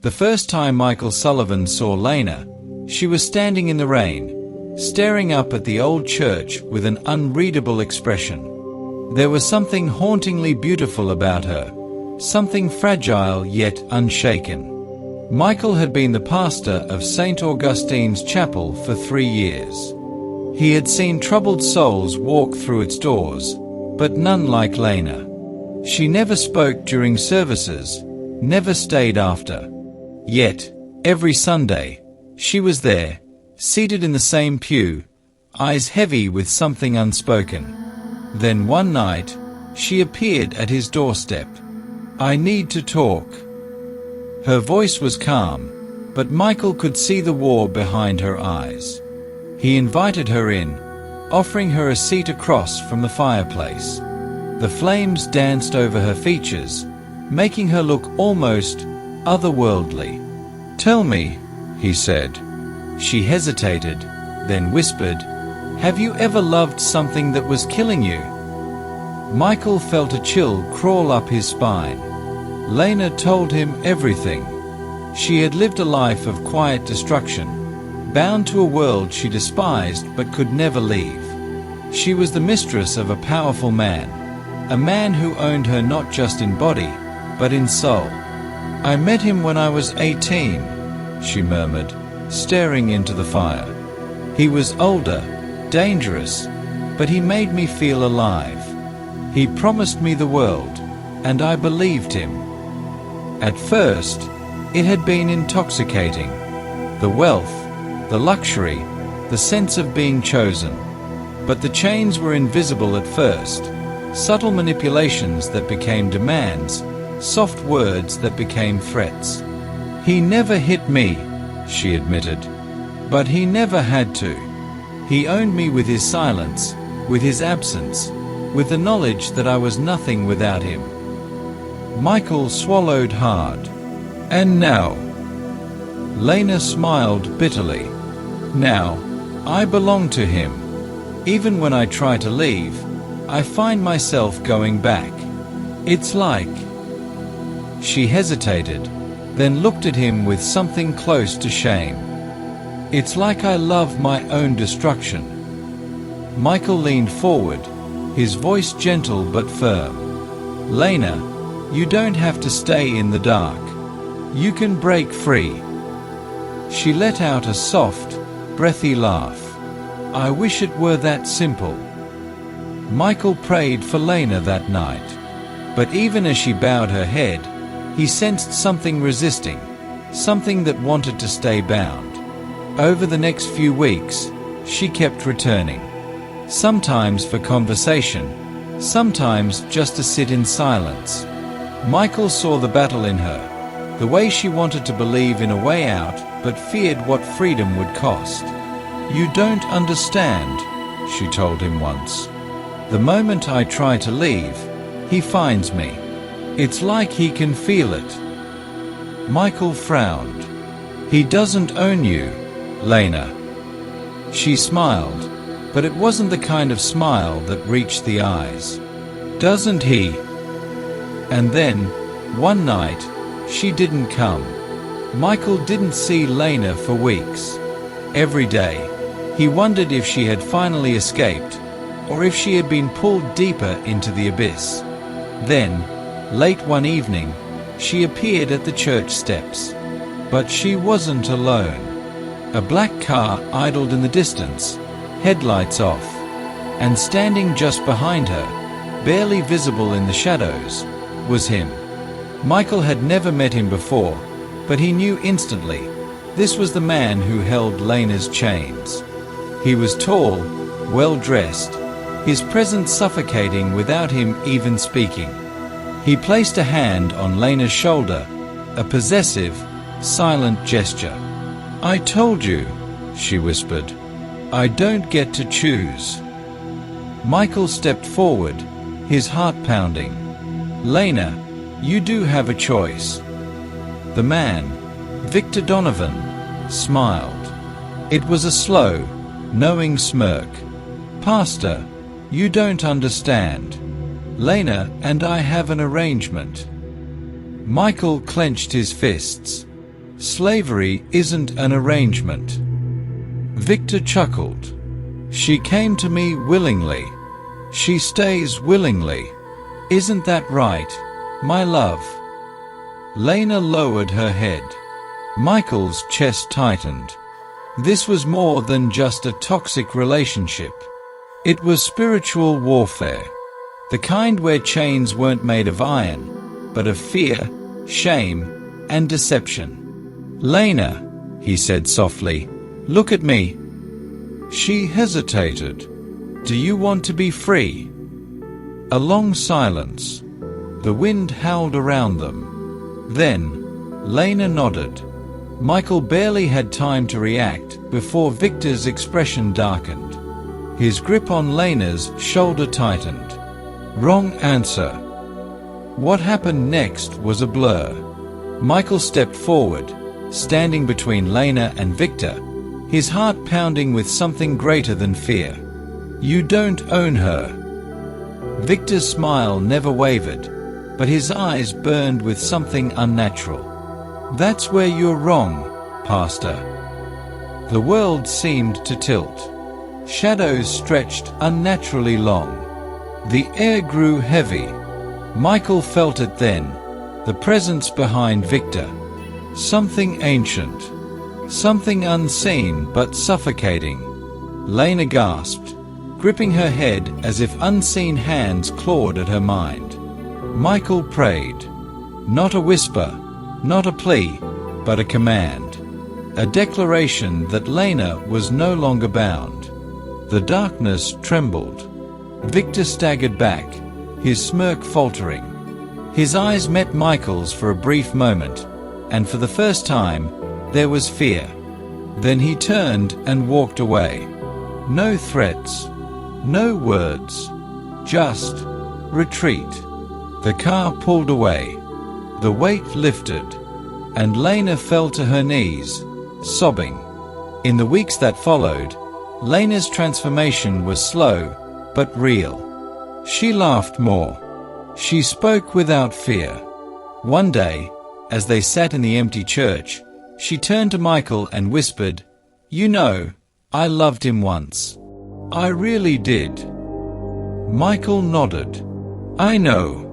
The first time Michael Sullivan saw Lena, she was standing in the rain, staring up at the old church with an unreadable expression. There was something hauntingly beautiful about her, something fragile yet unshaken. Michael had been the pastor of St. Augustine's Chapel for 3 years. He had seen troubled souls walk through its doors, but none like Lena. She never spoke during services, never stayed after. Yet, every Sunday, she was there, seated in the same pew, eyes heavy with something unspoken. Then one night, she appeared at his doorstep. "I need to talk." Her voice was calm, but Michael could see the war behind her eyes. He invited her in, offering her a seat across from the fireplace. The flames danced over her features, making her look almost otherworldly. "Tell me," he said. She hesitated, then whispered, "Have you ever loved something that was killing you?" Michael felt a chill crawl up his spine. Lena told him everything. She had lived a life of quiet destruction, bound to a world she despised but could never leave. She was the mistress of a powerful man, a man who owned her not just in body, but in soul. "I met him when I was 18, she murmured, staring into the fire. "He was older, dangerous, but he made me feel alive. He promised me the world, and I believed him. At first, it had been intoxicating. The wealth, the luxury, the sense of being chosen. But the chains were invisible at first, subtle manipulations that became demands, soft words that became threats. He never hit me," she admitted. "But he never had to. He owned me with his silence, with his absence, with the knowledge that I was nothing without him." Michael swallowed hard. "And now?" Lena smiled bitterly. "Now, I belong to him. Even when I try to leave, I find myself going back. It's like..." She hesitated, then looked at him with something close to shame. "It's like I love my own destruction." Michael leaned forward, his voice gentle but firm. "Lena, you don't have to stay in the dark. You can break free." She let out a soft, breathy laugh. "I wish it were that simple." Michael prayed for Lena that night. But even as she bowed her head, he sensed something resisting, something that wanted to stay bound. Over the next few weeks, she kept returning. Sometimes for conversation, sometimes just to sit in silence. Michael saw the battle in her, the way she wanted to believe in a way out, but feared what freedom would cost. "You don't understand," she told him once. "The moment I try to leave, he finds me. It's like he can feel it." Michael frowned. "He doesn't own you, Lena." She smiled, but it wasn't the kind of smile that reached the eyes. "Doesn't he?" And then, one night, she didn't come. Michael didn't see Lena for weeks. Every day, he wondered if she had finally escaped, or if she had been pulled deeper into the abyss. Then, late one evening, she appeared at the church steps. But she wasn't alone. A black car idled in the distance, headlights off, and standing just behind her, barely visible in the shadows, was him. Michael had never met him before, but he knew instantly this was the man who held Lena's chains. He was tall, well-dressed, his presence suffocating without him even speaking. He placed a hand on Lena's shoulder, a possessive, silent gesture. "I told you," she whispered. "I don't get to choose." Michael stepped forward, his heart pounding. "Lena, you do have a choice." The man, Victor Donovan, smiled. It was a slow, knowing smirk. "Pastor, you don't understand. Lena and I have an arrangement." Michael clenched his fists. Slavery isn't an arrangement. Victor chuckled. She came to me willingly. She stays willingly. Isn't that right, my love? Lena lowered her head. Michael's chest tightened. This was more than just a toxic relationship. It was spiritual warfare. The kind where chains weren't made of iron, but of fear, shame, and deception. Lena, he said softly, look at me. She hesitated. Do you want to be free? A long silence. The wind howled around them. Then, Lena nodded. Michael barely had time to react before Victor's expression darkened. His grip on Lena's shoulder tightened. Wrong answer. What happened next was a blur. Michael stepped forward, standing between Lena and Victor, his heart pounding with something greater than fear. You don't own her. Victor's smile never wavered, but his eyes burned with something unnatural. That's where you're wrong, Pastor. The world seemed to tilt. Shadows stretched unnaturally long. The air grew heavy. Michael felt it then, the presence behind Victor. Something ancient. Something unseen but suffocating. Lena gasped, gripping her head as if unseen hands clawed at her mind. Michael prayed. Not a whisper, not a plea, but a command. A declaration that Lena was no longer bound. The darkness trembled. Victor staggered back, his smirk faltering. His eyes met Michael's for a brief moment, and for the first time, there was fear. Then he turned and walked away. No threats, no words, just retreat. The car pulled away. The weight lifted, and Lena fell to her knees, sobbing. In the weeks that followed, Lena's transformation was slow but real. She laughed more. She spoke without fear. One day, as they sat in the empty church, she turned to Michael and whispered, "You know, I loved him once. I really did." Michael nodded. "I know."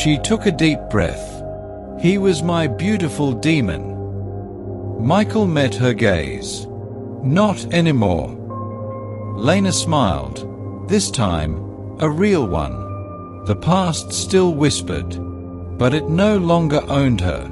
She took a deep breath. "He was my beautiful demon." Michael met her gaze. "Not anymore." Lena smiled, this time a real one. The past still whispered, but it no longer owned her.